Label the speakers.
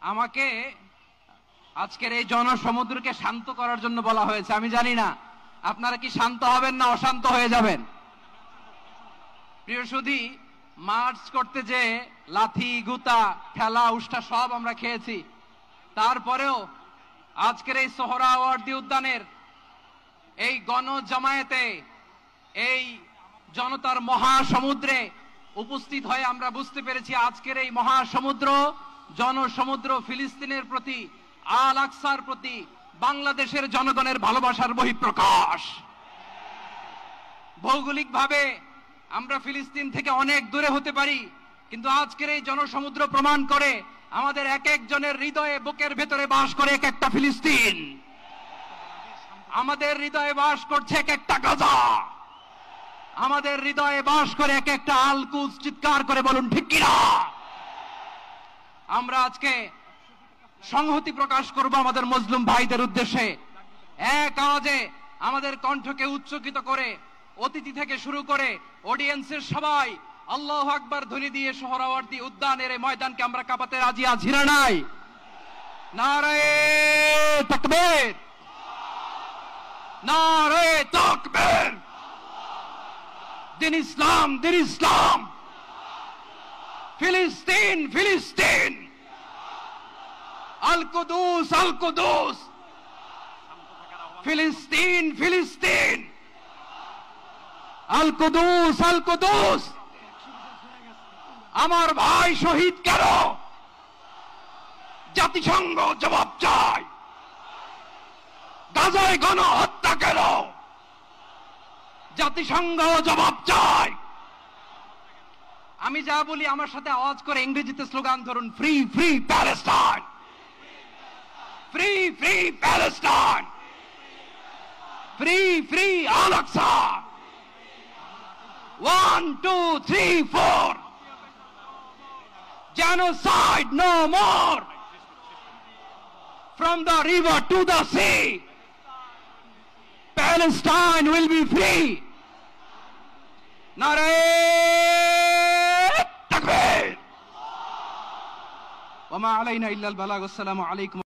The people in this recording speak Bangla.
Speaker 1: আমাকে আজকের এই জনসমুদ্রকে শান্ত করার জন্য বলা হয়েছে। আমি জানি না আপনারা কি শান্ত হবেন না অশান্ত হয়ে যাবেন। প্রিয় সুধী, মার্চ করতে যে লাথি গুতা ঠেলা উষ্টা সব আমরা খেয়েছি, তারপরেও আজকের এই সোহরাওয়ার্দী উদ্যানের এই গণজামায়াতে এই জনতার মহাসমুদ্রে উপস্থিত হয়ে আমরা বুঝতে পেরেছি আজকের এই মহাসমুদ্র জনসমুদ্র ফিলিস্তিনের প্রতি, আল আকসার প্রতি বাংলাদেশের জনগণের ভালোবাসার বহিঃপ্রকাশ। ভৌগোলিকভাবে আমরা ফিলিস্তিন থেকে অনেক দূরে হতে পারি, কিন্তু আজকের এই জনসমুদ্র প্রমাণ করে আমাদের এক একজনের হৃদয়ে বুকের ভেতরে বাস করে এক একটা ফিলিস্তিন। আমাদের হৃদয়ে বাস করছে এক একটা গাজা, আমাদের হৃদয়ে বাস করে এক একটা আল কুদস। চিৎকার করে বলুন ঠিক কিনা। আমরা আজকে সংহতি প্রকাশ করব আমাদের মুসলিম ভাইদের উদ্দেশ্যে। এক আওয়াজে আমাদের কণ্ঠকে উচ্চকিত করে অতিথি থেকে শুরু করে অডিয়েন্সের সবাই আল্লাহু আকবার ধ্বনি দিয়ে সোহরাওয়ার্দী উদ্যানের এই ময়দানকে আমরা কাঁপাতে রাজি আছি না নাই? নারায়ে তাকবীর, নারায়ে তাকবীর। দিন ইসলাম, দিন ইসলাম। ফিলিস্তিন, ফিলিস্তিন। আল কুদুস, আল কুদুস। ফিলিস্তিন, ফিলিস্তিন। আল কুদুস, আল কুদুস। আমার ভাই শহীদ কেন? জাতিসংঘ জবাব চায়। গাজায় গণহত্যা কেন? জাতিসংঘ জবাব চায়। আমি যা বলি আমার সাথে আওয়াজ করে ইংরেজিতে স্লোগান ধরুন, free free Palestine, free free Palestine, free free Al Aqsa. 1 2 3 4, genocide no more. From the river to the sea, Palestine will be free. নারায়ে তাকবীর। ওয়া মা আলাইনা ইল্লাল বালাগ। আসসালামু আলাইকুম।